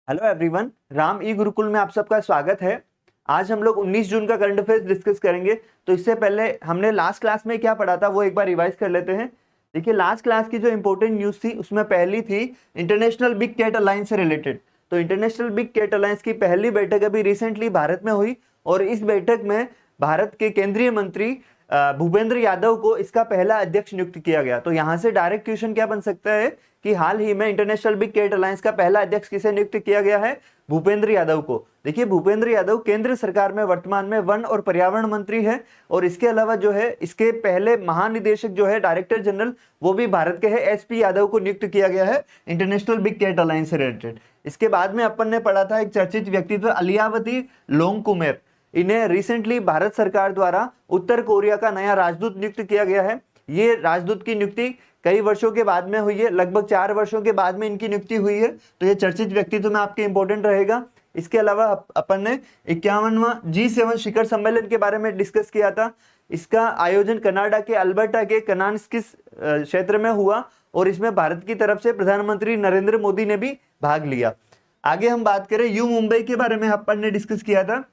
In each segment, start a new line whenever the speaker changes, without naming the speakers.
Hello everyone, Ram ई गुरुकुल में आप सबका स्वागत है। आज हम लोग 19 जून का करंट अफेयर्स डिस्कस करेंगे। तो इससे पहले हमने लास्ट क्लास में क्या पढ़ा था वो एक बार रिवाइज कर लेते हैं। देखिए, लास्ट क्लास की जो इंपॉर्टेंट न्यूज़ थी उसमें पहली थी इंटरनेशनल बिग कैट अलायंस से रिलेटेड। तो इंटरनेशनल बिग कैट अलायंस की पहली बैठक अभी रिसेंटली भारत में हुई और इस बैठक में भारत के केंद्रीय मंत्री भूपेंद्र यादव को इसका पहला अध्यक्ष नियुक्त किया गया। तो यहाँ से डायरेक्ट क्वेश्चन क्या बन सकता है कि हाल ही में इंटरनेशनल बिग कैट अलायंस का पहला अध्यक्ष किसे नियुक्त किया गया है? भूपेंद्र यादव को। देखिए, भूपेंद्र यादव केंद्र सरकार में वर्तमान में वन और पर्यावरण मंत्री है और इसके अलावा जो है इसके पहले महानिदेशक जो है डायरेक्टर जनरल वो भी भारत के है, एसपी यादव को नियुक्त किया गया है इंटरनेशनल बिग कैट अलायंस से रिलेटेड। इसके बाद में अपन ने पढ़ा था एक चर्चित व्यक्तित्व अलियावती लोंगकुमेर। इन्हें रिसेंटली भारत सरकार द्वारा उत्तर कोरिया का नया राजदूत नियुक्त किया गया है। ये राजदूत की नियुक्ति कई वर्षों के बाद में हुई है, लगभग 4 वर्षों के बाद में इनकी नियुक्ति हुई है। तो ये चर्चित व्यक्तित्व में आपके इंपॉर्टेंट रहेगा। इसके अलावा अपन ने 51वां G7 शिखर सम्मेलन के बारे में डिस्कस किया था। इसका आयोजन कनाडा के अल्बर्टा के कनान्स्किस क्षेत्र में हुआ और इसमें भारत की तरफ से प्रधानमंत्री नरेंद्र मोदी ने भी भाग लिया। आगे हम बात करें यू मुंबई के बारे में, अपन ने डिस्कस किया था।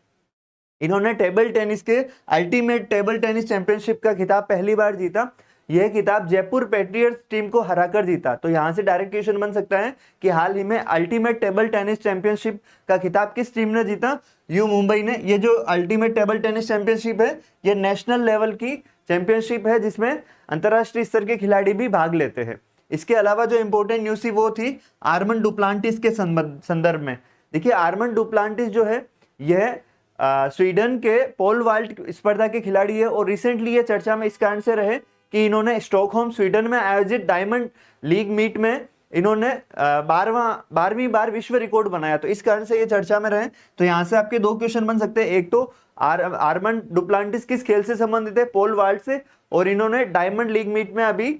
इन्होंने टेबल टेनिस के अल्टीमेट टेबल टेनिस चैंपियनशिप का खिताब पहली बार जीता। यह खिताब जयपुर पैट्रियट्स टीम को हराकर जीता। तो यहां से डायरेक्ट क्वेश्चन बन सकता है कि हाल ही में अल्टीमेट टेबल टेनिस चैंपियनशिप का खिताब किस टीम ने जीता? यू मुंबई ने। ये जो अल्टीमेट टेबल टेनिस चैंपियनशिप है ये नेशनल लेवल की चैंपियनशिप है जिसमें अंतर्राष्ट्रीय स्तर के खिलाड़ी भी भाग लेते हैं। इसके अलावा जो इंपॉर्टेंट न्यूज थी वो थी आर्मन डुप्लांटिस के संदर्भ में। देखिए, आर्मन डुप्लांटिस जो है यह स्वीडन के पोल वाल्ट स्पर्धा के खिलाड़ी है और रिसेंटली ये चर्चा में इस कारण से रहे कि इन्होंने स्टॉकहोम स्वीडन में आयोजित डायमंड लीग मीट में इन्होंने 12वीं बार विश्व रिकॉर्ड बनाया। तो इस कारण से ये चर्चा में रहे। तो यहाँ से आपके दो क्वेश्चन बन सकते हैं। एक तो आर्मन डुप्लांटिस किस खेल से संबंधित है? पोल वाल्ट से। और इन्होंने डायमंड लीग मीट में अभी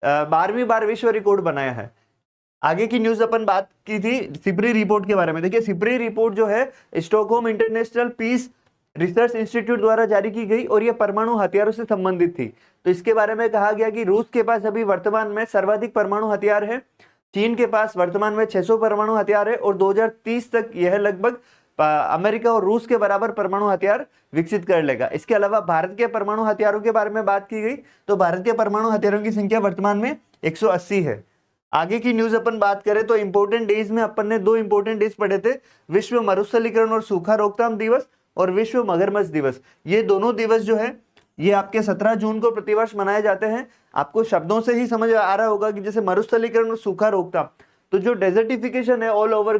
12वीं बार विश्व रिकॉर्ड बनाया है। आगे की न्यूज अपन बात की थी सिपरी रिपोर्ट के बारे में। देखिए, सिपरी रिपोर्ट जो है Stockholm International Peace Research Institute द्वारा जारी की गई और यह परमाणु हथियारों से संबंधित थी। तो इसके बारे में कहा गया कि रूस के पास अभी वर्तमान में सर्वाधिक परमाणु हथियार है। चीन के पास वर्तमान में 600 परमाणु हथियार है और 2030 तक यह लगभग अमेरिका और रूस के बराबर परमाणु हथियार विकसित कर लेगा। इसके अलावा भारत के परमाणु हथियारों के बारे में बात की गई तो भारत के परमाणु हथियारों की संख्या वर्तमान में 180 है। आगे की न्यूज अपन बात करें तो इंपोर्टेंट डेज में अपन ने 2 इंपोर्टेंट डेज पढ़े थे, विश्व मरुस्थलीकरण और सूखा रोकथाम दिवस और विश्व मगरमच्छ दिवस। ये दोनों दिवस जो है ये आपके 17 जून को प्रतिवर्ष मनाए जाते हैं। आपको शब्दों से ही समझ आ रहा होगा कि जैसे मरुस्थलीकरण और सूखा रोकथाम, तो जो डेजर्टिफिकेशन है ऑल ओवर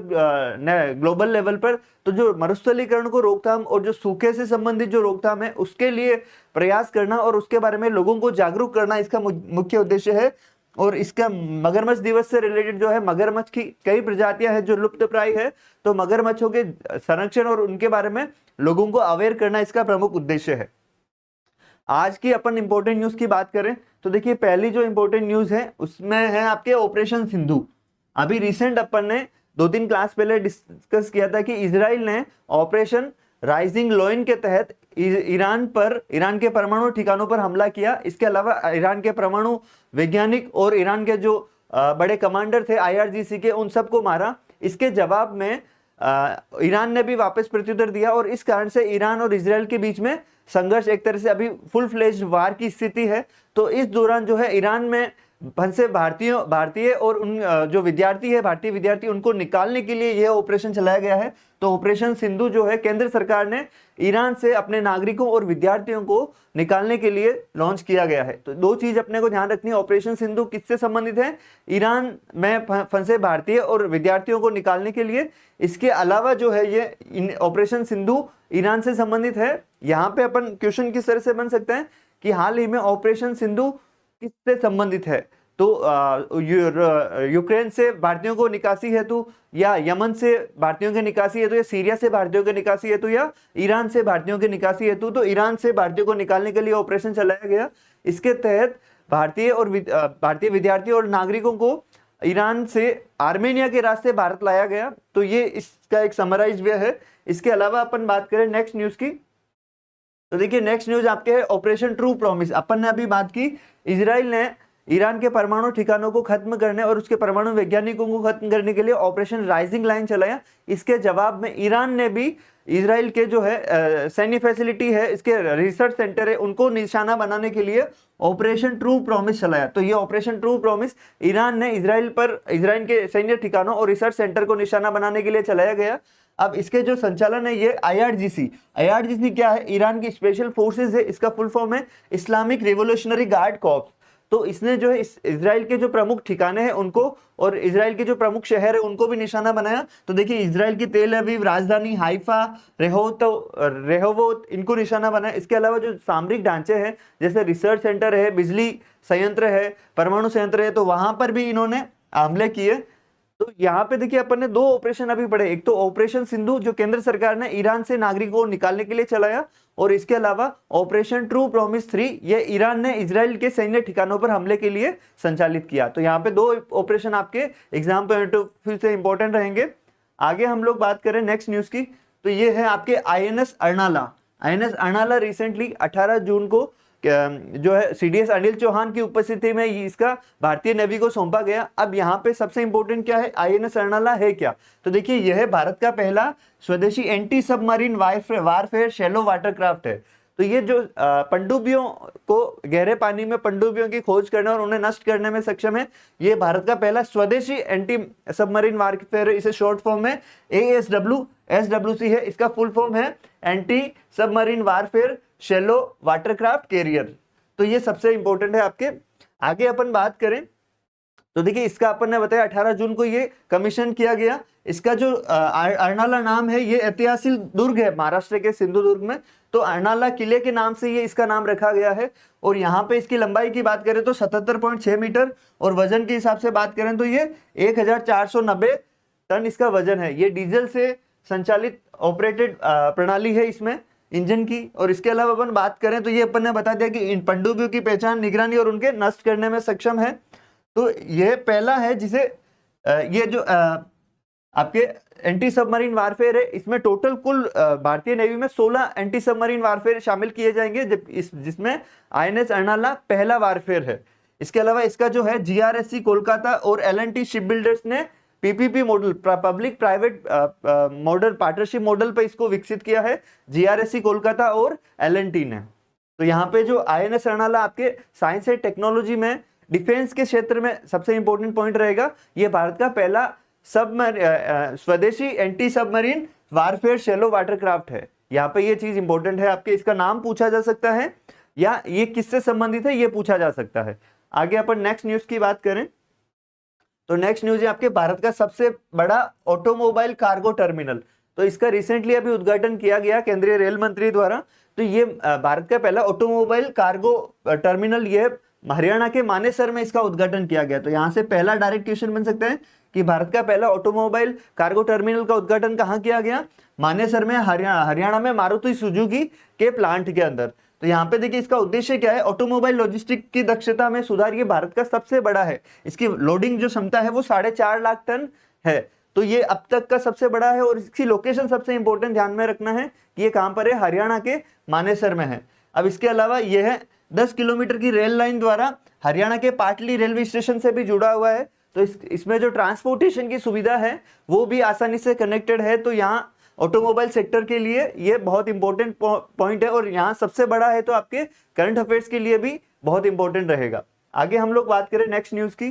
ग्लोबल लेवल पर, तो जो मरुस्थलीकरण को रोकथाम और जो सूखे से संबंधित जो रोकथाम है उसके लिए प्रयास करना और उसके बारे में लोगों को जागरूक करना इसका मुख्य उद्देश्य है। और इसका मगरमच्छ दिवस से रिलेटेड जो है, मगरमच्छ की कई प्रजातियां हैं जो लुप्त प्राय है, तो मगरमच्छों के संरक्षण और उनके बारे में लोगों को अवेयर करना इसका प्रमुख उद्देश्य है। आज की अपन इंपॉर्टेंट न्यूज की बात करें तो देखिए, पहली जो इंपॉर्टेंट न्यूज है उसमें है आपके ऑपरेशन सिंधु। अभी रिसेंट अपन ने 2-3 क्लास पहले डिस्कस किया था कि इजराइल ने ऑपरेशन राइजिंग लॉइन के तहत ईरान के परमाणु ठिकानों पर हमला किया। इसके अलावा ईरान के परमाणु वैज्ञानिक और ईरान के जो बड़े कमांडर थे IRGC के, उन सबको मारा। इसके जवाब में ईरान ने भी वापस प्रत्युत्तर दिया और इस कारण से ईरान और इजराइल के बीच में संघर्ष, एक तरह से अभी फुल फ्लेज्ड वार की स्थिति है। तो इस दौरान जो है ईरान में फंसे भारतीय और उन जो विद्यार्थी है, भारतीय विद्यार्थी, उनको निकालने के लिए यह ऑपरेशन चलाया गया है। तो ऑपरेशन सिंधु जो है केंद्र सरकार ने ईरान से अपने नागरिकों और विद्यार्थियों को निकालने के लिए लॉन्च किया गया है। तो 2 चीज अपने को ध्यान रखनी है, ऑपरेशन सिंधु किससे संबंधित है? ईरान में फंसे भारतीय और विद्यार्थियों को निकालने के लिए। इसके अलावा जो है ये ऑपरेशन सिंधु ईरान से संबंधित है। यहाँ पे अपन क्वेश्चन किस तरह से बन सकते हैं कि हाल ही में ऑपरेशन सिंधु किससे संबंधित है? तो यूक्रेन से भारतीयों को निकासी हेतु, या यमन से भारतीयों के निकासी हेतु, या सीरिया से भारतीयों के निकासी हेतु, या ईरान से भारतीयों के निकासी हेतु। तो ईरान से भारतीयों को निकालने के लिए ऑपरेशन चलाया गया। इसके तहत भारतीय विद्यार्थियों और नागरिकों को ईरान से आर्मेनिया के रास्ते भारत लाया गया। तो ये इसका एक समराइज वे है। इसके अलावा अपन बात करें नेक्स्ट न्यूज की तो देखिए, नेक्स्ट न्यूज आपके है ऑपरेशन ट्रू प्रॉमिस। अपन ने अभी बात की इजराइल ने ईरान के परमाणु ठिकानों को खत्म करने और उसके परमाणु वैज्ञानिकों को खत्म करने के लिए ऑपरेशन राइजिंग लाइन चलाया। इसके जवाब में ईरान ने भी इजराइल के जो है सैन्य फैसिलिटी है, इसके रिसर्च सेंटर है, उनको निशाना बनाने के लिए ऑपरेशन ट्रू प्रॉमिस चलाया। तो ये ऑपरेशन ट्रू प्रॉमिस ईरान ने इजराइल के सैन्य ठिकानों और रिसर्च सेंटर को निशाना बनाने के लिए चलाया गया। अब इसके जो संचालन है ये IRGC क्या है? ईरान की स्पेशल फोर्सेस है, इसका फुल फॉर्म है इस्लामिक रिवोल्यूशनरी गार्ड कॉर्प्स। तो इसने जो है इजराइल के जो प्रमुख ठिकाने हैं उनको और इजराइल के जो प्रमुख शहर है उनको भी निशाना बनाया। तो देखिए इजराइल की तेल अवीव राजधानी, हाइफा, रेहोवोत, इनको निशाना बनाया। इसके अलावा जो सामरिक ढांचे हैं जैसे रिसर्च सेंटर है, बिजली संयंत्र है, परमाणु संयंत्र है, तो वहां पर भी इन्होंने हमले किए। तो यहाँ पे देखिए अपन ने 2 ऑपरेशन अभी पढ़े, एक तो ऑपरेशन सिंधु जो केंद्र सरकार ने ईरान से नागरिकों को निकालने के लिए चलाया, और इसके अलावा ऑपरेशन ट्रू प्रॉमिस 3 ये ईरान ने इजराइल के सैन्य ठिकानों पर हमले के लिए संचालित किया। तो यहाँ पे 2 ऑपरेशन आपके एग्जाम पॉइंट ऑफ व्यू से इंपॉर्टेंट रहेंगे। आगे हम लोग बात करें नेक्स्ट न्यूज की, तो ये है आपके INS अर्नाला रिसेंटली 18 जून को जो है CDS अनिल चौहान की उपस्थिति में इसका भारतीय नेवी को सौंपा गया। अब यहाँ पे सबसे इंपॉर्टेंट क्या है, INS अर्नाला है क्या? तो देखिए यह है भारत का पहला स्वदेशी anti submarine warfare shallow watercraft है। तो ये जो पनडुब्बियों को गहरे पानी में पनडुब्बियों की खोज करने और उन्हें नष्ट करने में सक्षम है, ये भारत का पहला स्वदेशी एंटी सबमरीन वारफेयर। इसे शॉर्ट फॉर्म में SWC है, इसका फुल फॉर्म है anti submarine warfare shallow watercraft carrier. तो ये सबसे इंपॉर्टेंट है आपके। आगे अपन बात करें तो देखिए इसका अपन ने बताया 18 जून को ये कमीशन किया गया। इसका जो अर्नाला नाम है, ये ऐतिहासिक दुर्ग है महाराष्ट्र के सिंधुदुर्ग में, तो अर्नाला किले के नाम से ये इसका नाम रखा गया है। और यहाँ पे इसकी लंबाई की बात करें तो 77.6 मीटर, और वजन के हिसाब से बात करें तो ये 1490 टन इसका वजन है। ये डीजल से संचालित ऑपरेटेड प्रणाली है इसमें इंजन की। और इसके अलावा अपन बात करें तो ये अपन ने बता दिया कि इन पनडुब्बियों की पहचान, निगरानी और उनके नष्ट करने में सक्षम है। तो यह पहला है जिसे ये जो आपके एंटी सबमरीन वारफेयर है, इसमें टोटल कुल भारतीय नेवी में 16 एंटी सबमरीन वारफेयर शामिल किए जाएंगे, जिसमें INS अर्नाला पहला वारफेयर है। इसके अलावा इसका जो है GRSC कोलकाता और L&T शिप बिल्डर्स ने PPP model, public private model partnership model पे इसको विकसित किया है, GRSC कोलकाता और L&T ने। तो यहाँ पे जो INS अर्नाला आपके साइंस एंड टेक्नोलॉजी में, डिफेंस के क्षेत्र में सबसे इंपॉर्टेंट पॉइंट रहेगा। ये भारत का पहला स्वदेशी anti submarine warfare shallow watercraft है। यहाँ पे ये चीज इंपॉर्टेंट है आपके, इसका नाम पूछा जा सकता है या ये किससे संबंधित है ये पूछा जा सकता है। आगे अपन नेक्स्ट न्यूज की बात करें तो नेक्स्ट न्यूज है आपके भारत का सबसे बड़ा ऑटोमोबाइल कार्गो टर्मिनल। तो इसका रिसेंटली अभी उद्घाटन किया गया केंद्रीय रेल मंत्री द्वारा। तो ये भारत का पहला ऑटोमोबाइल कार्गो टर्मिनल, ये हरियाणा के मानेसर में इसका उद्घाटन किया गया। तो यहाँ से पहला डायरेक्ट क्वेश्चन बन सकता है कि भारत का पहला ऑटोमोबाइल कार्गो टर्मिनल का उद्घाटन कहाँ किया गया? मानेसर में, हरियाणा में मारुति सुजुकी के प्लांट के अंदर। तो यहाँ पे देखिए इसका उद्देश्य क्या है, ऑटोमोबाइल लॉजिस्टिक की दक्षता में सुधार। ये भारत का सबसे बड़ा है, इसकी लोडिंग जो क्षमता है वो 4.5 लाख टन है। तो ये अब तक का सबसे बड़ा है और इसकी लोकेशन सबसे इंपॉर्टेंट ध्यान में रखना है कि ये कहां पर है, हरियाणा के मानेसर में है। अब इसके अलावा यह है 10 किलोमीटर की रेल लाइन द्वारा हरियाणा के पाटली रेलवे स्टेशन से भी जुड़ा हुआ है। तो इसमें जो ट्रांसपोर्टेशन की सुविधा है वो भी आसानी से कनेक्टेड है। तो यहाँ ऑटोमोबाइल सेक्टर के लिए ये बहुत इंपॉर्टेंट पॉइंट है और यहाँ सबसे बड़ा है, तो आपके करंट अफेयर्स के लिए भी बहुत इंपॉर्टेंट रहेगा। आगे हम लोग बात करें नेक्स्ट न्यूज की,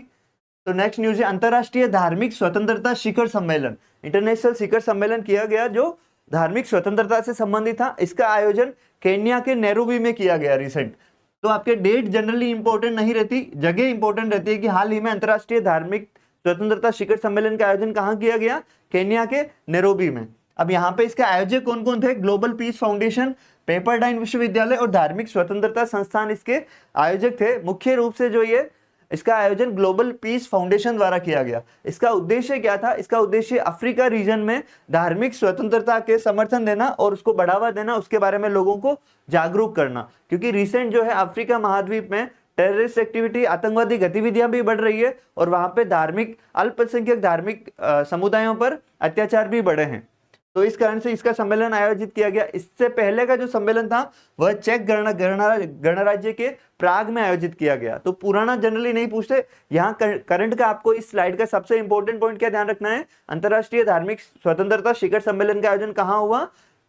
तो नेक्स्ट न्यूज है अंतरराष्ट्रीय धार्मिक स्वतंत्रता शिखर सम्मेलन। इंटरनेशनल शिखर सम्मेलन किया गया जो धार्मिक स्वतंत्रता से संबंधित था। इसका आयोजन केन्या के नैरोबी में किया गया रिसेंट। तो आपके डेट जनरली इंपॉर्टेंट नहीं रहती, जगह इंपॉर्टेंट रहती है कि हाल ही में अंतरराष्ट्रीय धार्मिक स्वतंत्रता शिखर सम्मेलन का आयोजन कहाँ किया गया? केन्या के नैरोबी में। अब यहाँ पे इसके आयोजक कौन कौन थे? ग्लोबल पीस फाउंडेशन, पेपरडाइन विश्वविद्यालय और धार्मिक स्वतंत्रता संस्थान इसके आयोजक थे। मुख्य रूप से जो ये इसका आयोजन ग्लोबल पीस फाउंडेशन द्वारा किया गया। इसका उद्देश्य क्या था? इसका उद्देश्य अफ्रीका रीजन में धार्मिक स्वतंत्रता के समर्थन देना और उसको बढ़ावा देना, उसके बारे में लोगों को जागरूक करना। क्योंकि रिसेंट जो है अफ्रीका महाद्वीप में टेररिस्ट एक्टिविटी, आतंकवादी गतिविधियां भी बढ़ रही है और वहां पे धार्मिक, अल्पसंख्यक धार्मिक समुदायों पर अत्याचार भी बढ़े हैं। तो इस कारण से इसका सम्मेलन आयोजित किया गया। इससे पहले का जो सम्मेलन था वह चेक गणराज्य के प्राग में आयोजित किया गया। तो पुराना जनरली नहीं पूछते, यहाँ करंट का आपको इस स्लाइड का सबसे इंपॉर्टेंट पॉइंट क्या ध्यान रखना है, अंतरराष्ट्रीय धार्मिक स्वतंत्रता शिखर सम्मेलन का आयोजन कहाँ हुआ,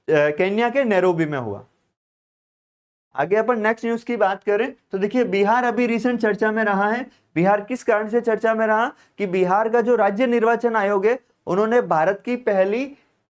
केन्या के नैरोबी में हुआ। आगे अपन नेक्स्ट न्यूज की बात करें तो देखिए बिहार अभी रिसेंट चर्चा में रहा है। बिहार किस कारण से चर्चा में रहा कि बिहार का जो राज्य निर्वाचन आयोग है उन्होंने भारत की पहली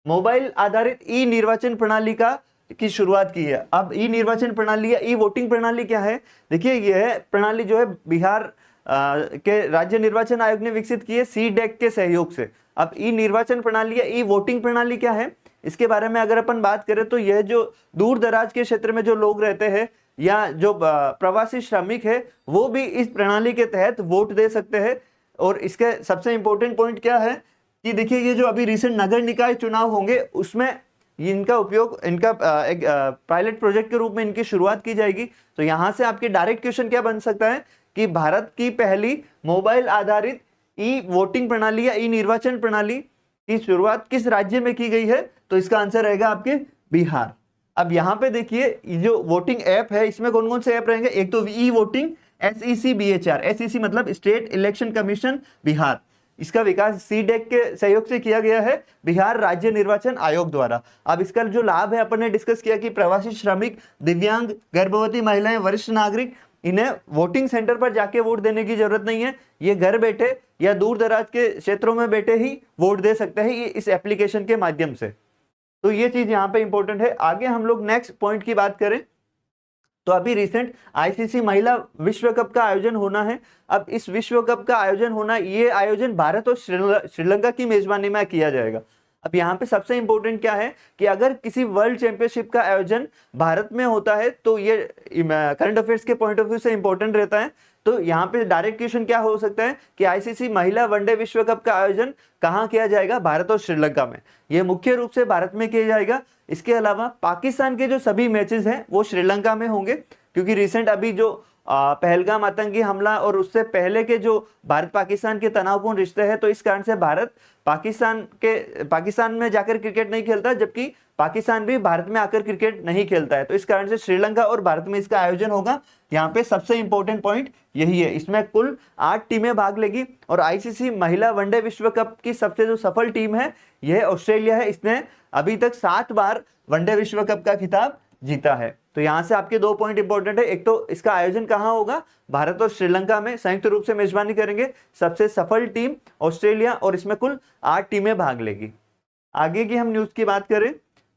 मोबाइल आधारित ई निर्वाचन प्रणाली की शुरुआत की है। अब ई निर्वाचन प्रणाली या ई वोटिंग प्रणाली क्या है, देखिए यह प्रणाली जो है बिहार के राज्य निर्वाचन आयोग ने विकसित की है CDEC के सहयोग से। अब ई निर्वाचन प्रणाली या ई वोटिंग प्रणाली क्या है, इसके बारे में अगर अपन बात करें तो यह जो दूर दराज के क्षेत्र में जो लोग रहते हैं या जो प्रवासी श्रमिक है वो भी इस प्रणाली के तहत वोट दे सकते हैं। और इसके सबसे इंपॉर्टेंट पॉइंट क्या है कि देखिए ये जो अभी रिसेंट नगर निकाय चुनाव होंगे उसमें इनका उपयोग, इनका एक पायलट प्रोजेक्ट के रूप में इनकी शुरुआत की जाएगी। तो यहाँ से आपके डायरेक्ट क्वेश्चन क्या बन सकता है कि भारत की पहली मोबाइल आधारित ई वोटिंग प्रणाली या ई निर्वाचन प्रणाली की शुरुआत किस राज्य में की गई है, तो इसका आंसर रहेगा आपके बिहार। अब यहाँ पे देखिए जो वोटिंग ऐप है इसमें कौन कौन से ऐप रहेंगे, एक तो e voting SEC BHR, SEC मतलब स्टेट इलेक्शन कमीशन बिहार, इसका विकास CDEC के सहयोग से किया गया है बिहार राज्य निर्वाचन आयोग द्वारा। अब इसका जो लाभ है अपन ने डिस्कस किया कि प्रवासी श्रमिक, दिव्यांग, गर्भवती महिलाएं, वरिष्ठ नागरिक, इन्हें वोटिंग सेंटर पर जाके वोट देने की जरूरत नहीं है, ये घर बैठे या दूर दराज के क्षेत्रों में बैठे ही वोट दे सकते हैं ये इस एप्लीकेशन के माध्यम से। तो ये चीज यहाँ पे इंपॉर्टेंट है। आगे हम लोग नेक्स्ट पॉइंट की बात करें तो अभी रिसेंट ICC महिला विश्व कप का आयोजन होना है। अब इस विश्व कप का आयोजन होना, ये आयोजन भारत और श्रीलंका की मेजबानी में किया जाएगा। अब यहाँ पे सबसे इंपॉर्टेंट क्या है कि अगर किसी वर्ल्ड चैंपियनशिप का आयोजन भारत में होता है तो ये करंट अफेयर्स के पॉइंट ऑफ व्यू से इंपॉर्टेंट रहता है। तो यहाँ पे डायरेक्ट क्वेश्चन क्या हो सकता है कि ICC महिला वनडे विश्व कप का आयोजन कहाँ किया जाएगा, भारत और श्रीलंका में। ये मुख्य रूप से भारत में किया जाएगा। इसके अलावा पाकिस्तान के जो सभी मैचेस हैं वो श्रीलंका में होंगे, क्योंकि रिसेंट अभी जो पहलगाम आतंकी हमला और उससे पहले के जो भारत पाकिस्तान के तनावपूर्ण रिश्ते हैं, तो इस कारण से भारत पाकिस्तान में जाकर क्रिकेट नहीं खेलता, जबकि पाकिस्तान भी भारत में आकर क्रिकेट नहीं खेलता है। तो इस कारण से श्रीलंका और भारत में इसका आयोजन होगा। यहाँ पे सबसे इंपॉर्टेंट पॉइंट यही है। इसमें कुल 8 टीमें भाग लेगी और ICC महिला वनडे विश्व कप की सबसे जो सफल टीम है यह ऑस्ट्रेलिया है। इसने अभी तक 7 बार वनडे विश्व कप का खिताब जीता है। तो यहाँ से आपके 2 पॉइंट इंपॉर्टेंट है, एक तो इसका आयोजन कहाँ होगा, भारत और श्रीलंका में संयुक्त रूप से मेजबानी करेंगे सबसे सफल टीम ऑस्ट्रेलिया, और इसमें कुल 8 टीमें भाग लेगी। आगे की हम न्यूज की बात करें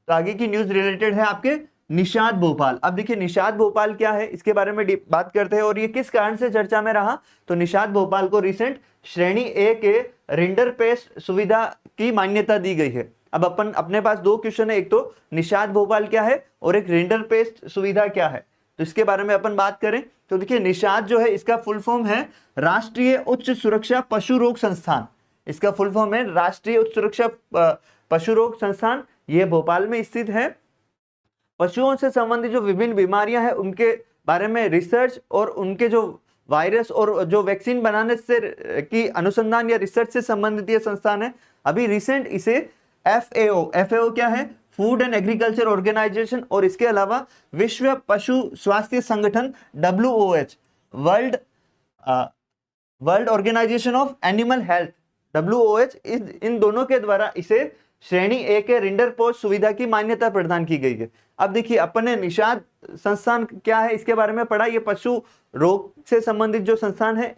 तो आगे की न्यूज रिलेटेड है आपके निषाद भोपाल। अब देखिए निषाद भोपाल क्या है इसके बारे में बात करते हैं और ये किस कारण से चर्चा में रहा। तो निषाद भोपाल को रिसेंट श्रेणी A के रिंडर पेस्ट सुविधा की मान्यता दी गई है। अब अपने पास 2 क्वेश्चन है, एक तो निषाद भोपाल क्या है और एक रिंडर पेस्ट सुविधा क्या है। तो इसके बारे में अपन बात करें तो देखिए निषाद जो है इसका फुल फॉर्म है राष्ट्रीय उच्च सुरक्षा पशु रोग संस्थान। इसका फुल फॉर्म है राष्ट्रीय उच्च सुरक्षा पशु रोग संस्थान। ये भोपाल में स्थित है। पशुओं से संबंधित जो विभिन्न बीमारियां हैं उनके बारे में रिसर्च और उनके जो वायरस और जो वैक्सीन बनाने से की अनुसंधान या रिसर्च से संबंधित ये संस्थान है। अभी रिसेंट इसे FAO क्या है, फूड एंड एग्रीकल्चर ऑर्गेनाइजेशन, और इसके अलावा विश्व पशु स्वास्थ्य संगठन WOH World Organisation of Animal Health WOH इन दोनों के द्वारा इसे श्रेणी A के रिंडर पोस्ट सुविधा की मान्यता प्रदान की गई है। अब देखिए अपन ने निषाद संस्थान क्या है इसके बारे में पढ़ा। ये पशु रोग से संबंधित जो संस्थान है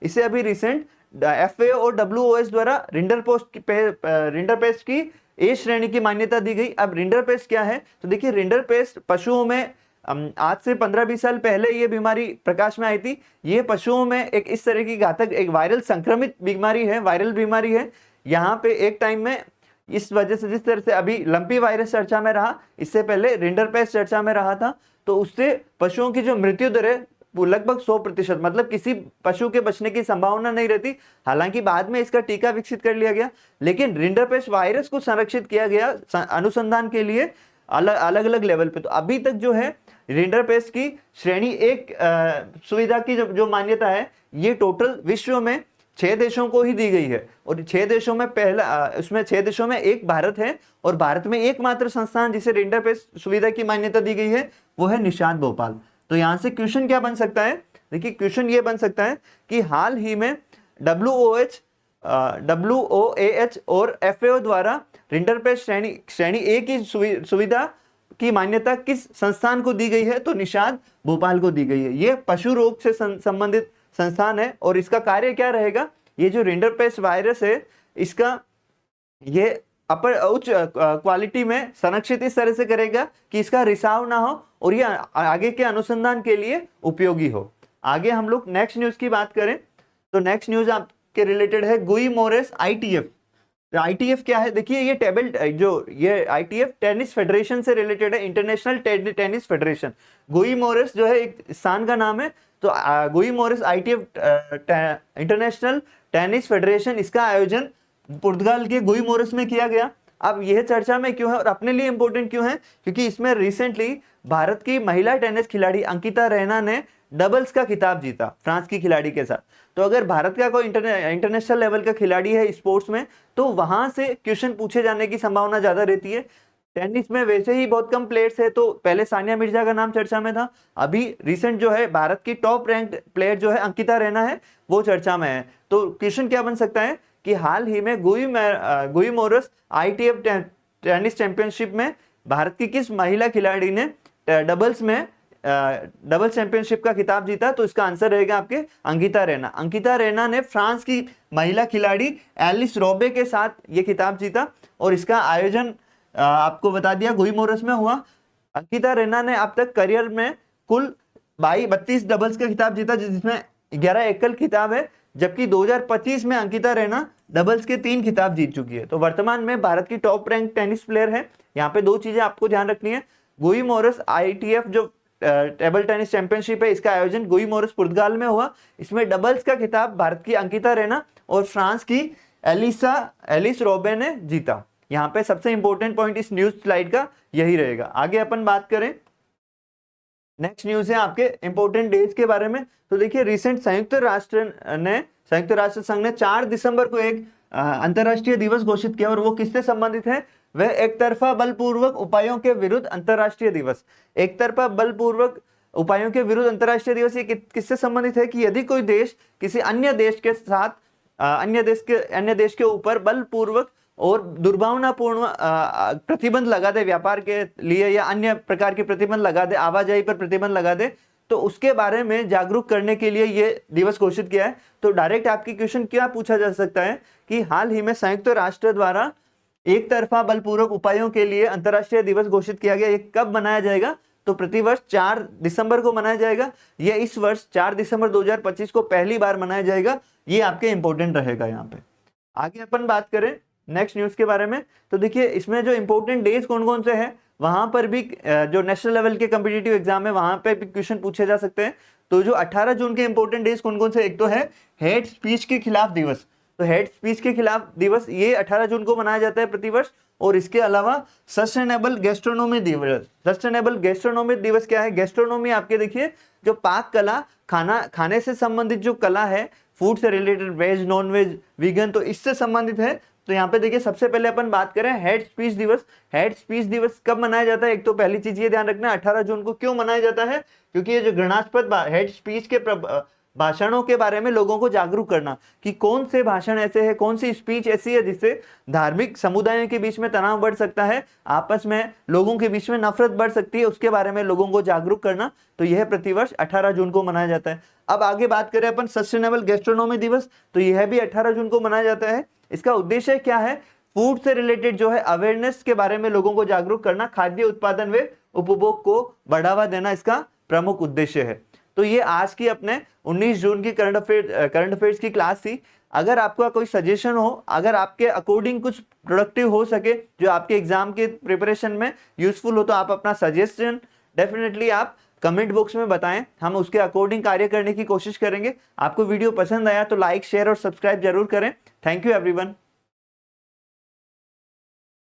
इसे अभी रिसेंट FAO और WOH द्वारा रिंडर पेस्ट की A श्रेणी की मान्यता दी गई। अब रिंडर पेस्ट क्या है तो देखिए रिंडर पेस्ट पशुओं में आज से 15-20 साल पहले ये बीमारी प्रकाश में आई थी। ये पशुओं में एक इस तरह की घातक एक वायरल संक्रमित बीमारी है, वायरल बीमारी है। यहाँ पे एक टाइम में इस वजह से जिस तरह से अभी लंपी वायरस चर्चा में रहा, इससे पहले रिंडर पेस्ट चर्चा में रहा था, तो उससे पशुओं की जो मृत्यु दर है वो लगभग 100%, मतलब किसी पशु के बचने की संभावना नहीं रहती। हालांकि बाद में इसका टीका विकसित कर लिया गया, लेकिन रिंडर पेस्ट वायरस को संरक्षित किया गया अनुसंधान के लिए अलग अलग लेवल पे। तो अभी तक जो है रिंडर पेस्ट की श्रेणी 1 सुविधा की जो मान्यता है ये टोटल विश्व में 6 देशों को ही दी गई है और 6 देशों में पहला उसमें 6 देशों में एक भारत है और भारत में एकमात्र संस्थान जिसे इंटरफेस सुविधा की मान्यता दी गई है वो है निषाद भोपाल। तो यहाँ से क्वेश्चन क्या बन सकता है, देखिए क्वेश्चन ये बन सकता है कि हाल ही में WOAH और FAO द्वारा इंटरफेस श्रेणी ए की सुविधा की मान्यता किस संस्थान को दी गई है, तो निषाद भोपाल को दी गई है। ये पशु रोग से संबंधित संस्थान है और इसका कार्य क्या रहेगा, ये जो रिंडरपेस्ट वायरस है इसका ये उच्च क्वालिटी में संरक्षित इस तरह से करेगा कि इसका रिसाव ना हो और ये आगे के अनुसंधान के लिए उपयोगी हो। आगे हम लोग नेक्स्ट न्यूज की बात करें तो नेक्स्ट न्यूज आपके रिलेटेड है गुई मोरेस ITF। ITF क्या है, देखिए ये ये ITF टेनिस फेडरेशन से रिलेटेड है, इंटरनेशनल टेनिस फेडरेशन। गुई मोरेस जो है एक स्थान का नाम है, तो गुई मोरेस ITF इंटरनेशनल टेनिस फेडरेशन, इसका आयोजन पुर्तगाल के गुई मोरेस में किया गया। अब यह चर्चा में क्यों है और अपने लिए इंपॉर्टेंट क्यों है, क्योंकि इसमें रिसेंटली भारत की महिला टेनिस खिलाड़ी अंकिता रैना ने डबल्स का खिताब जीता फ्रांस की खिलाड़ी के साथ। तो अगर भारत का कोई इंटरनेशनल लेवल का खिलाड़ी है स्पोर्ट्स में तो वहां से क्वेश्चन पूछे जाने की संभावना ज्यादा रहती है। टेनिस में वैसे ही बहुत कम प्लेयर्स है, तो पहले सानिया मिर्जा का नाम चर्चा में था, अभी रिसेंट जो है भारत की टॉप रैंक्ड प्लेयर जो है अंकिता रैना है वो चर्चा में है। तो क्वेश्चन क्या बन सकता है कि हाल ही में गुई मोरेस ITF टेनिस चैंपियनशिप में भारत की किस महिला खिलाड़ी ने डबल चैंपियनशिप का खिताब जीता, तो इसका आंसर रहेगा आपके अंकिता रैना। अंकिता रैना ने फ्रांस की महिला खिलाड़ी एलिस रॉबे के साथ ये खिताब जीता और इसका आयोजन आपको बता दिया गुई मोरेस में हुआ। अंकिता रैना ने अब तक करियर में कुल 32 डबल्स का खिताब जीता, जिसमें 11 एकल खिताब है, जबकि 2025 में अंकिता रैना डबल्स के 3 खिताब जीत चुकी है। तो वर्तमान में भारत की टॉप रैंक टेनिस प्लेयर है। यहाँ पे 2 चीजें आपको ध्यान रखनी है, गुई मोरेस ITF जो टेबल टेनिस चैंपियनशिप है इसका आयोजन गुई मोरेस पुर्तगाल में हुआ, इसमें डबल्स का खिताब भारत की अंकिता रैना और फ्रांस की एलिस रोबे ने जीता। यहाँ पे सबसे इंपॉर्टेंट पॉइंट इस न्यूज स्लाइड का यही रहेगा। आगे अपन बात करें, नेक्स्ट न्यूज है आपके इंपॉर्टेंट डेज के बारे में। तो देखिए रिसेंट संयुक्त राष्ट्र संघ ने 4 दिसंबर को एक अंतरराष्ट्रीय दिवस घोषित किया और वो किससे संबंधित है, वह एक तरफा बलपूर्वक उपायों के विरुद्ध अंतरराष्ट्रीय दिवस। एक तरफा बलपूर्वक उपायों के विरुद्ध अंतरराष्ट्रीय दिवस ये किससे संबंधित है कि यदि कोई देश किसी अन्य देश के साथ अन्य देश के ऊपर बलपूर्वक और दुर्भावनापूर्ण प्रतिबंध लगा दे व्यापार के लिए या अन्य प्रकार के प्रतिबंध लगा दे, आवाजाही पर प्रतिबंध लगा दे, तो उसके बारे में जागरूक करने के लिए ये दिवस घोषित किया है। तो डायरेक्ट आपकी क्वेश्चन क्या पूछा जा सकता है कि हाल ही में संयुक्त राष्ट्र द्वारा एक तरफा बलपूर्वक उपायों के लिए अंतरराष्ट्रीय दिवस घोषित किया गया, ये कब मनाया जाएगा, तो प्रतिवर्ष 4 दिसंबर को मनाया जाएगा। ये इस वर्ष 4 दिसंबर 2025 को पहली बार मनाया जाएगा। ये आपके इंपॉर्टेंट रहेगा। यहाँ पे आगे अपन बात करें नेक्स्ट न्यूज के बारे में, तो देखिए इसमें जो इंपॉर्टेंट डेज कौन कौन से हैं, वहां पर भी जो नेशनल लेवल के कॉम्पिटिटिव एग्जाम है वहां पे भी क्वेश्चन पूछे जा सकते हैं। तो जो 18 जून के इंपॉर्टेंट डेज कौन कौन से, एक तो है हेट स्पीच के खिलाफ दिवस। तो हेट स्पीच के खिलाफ दिवस ये 18 जून को मनाया जाता है प्रतिवर्ष। और इसके अलावा सस्टेनेबल गैस्ट्रोनोमी दिवस। सस्टेनेबल गैस्ट्रोनोमी दिवस क्या है, गैस्ट्रोनोमी आपके देखिए जो पाक कला, खाने से संबंधित जो कला है, फूड से related, veg non veg vegan, तो इससे संबंधित है। तो यहाँ पे देखिए सबसे पहले अपन बात करें हेड स्पीच दिवस। हेड स्पीच दिवस कब मनाया जाता है, एक तो पहली चीज ये ध्यान रखना 18 जून को क्यों मनाया जाता है, क्योंकि ये जो घृणास्पद हेड स्पीच के भाषणों के बारे में लोगों को जागरूक करना कि कौन से भाषण ऐसे है, कौन सी स्पीच ऐसी है जिससे धार्मिक समुदायों के बीच में तनाव बढ़ सकता है, आपस में लोगों के बीच में नफरत बढ़ सकती है, उसके बारे में लोगों को जागरूक करना। तो यह प्रतिवर्ष 18 जून को मनाया जाता है। अब आगे बात करें अपन सस्टेनेबल गैस्ट्रोनोमी दिवस, तो यह भी 18 जून को मनाया जाता है। इसका उद्देश्य क्या है, फूड से रिलेटेड जो है अवेयरनेस के बारे में लोगों को जागरूक करना, खाद्य उत्पादन व उपभोग को बढ़ावा देना इसका प्रमुख उद्देश्य है। तो ये आज की अपने 19 जून की करंट अफेयर्स की क्लास थी। अगर आपका कोई सजेशन हो, अगर आपके अकॉर्डिंग कुछ प्रोडक्टिव हो सके जो आपके एग्जाम के प्रिपरेशन में यूजफुल हो, तो आप अपना सजेशन डेफिनेटली आप कमेंट बॉक्स में बताएं, हम उसके अकॉर्डिंग कार्य करने की कोशिश करेंगे। आपको वीडियो पसंद आया तो लाइक, शेयर और सब्सक्राइब जरूर करें। Thank you everyone.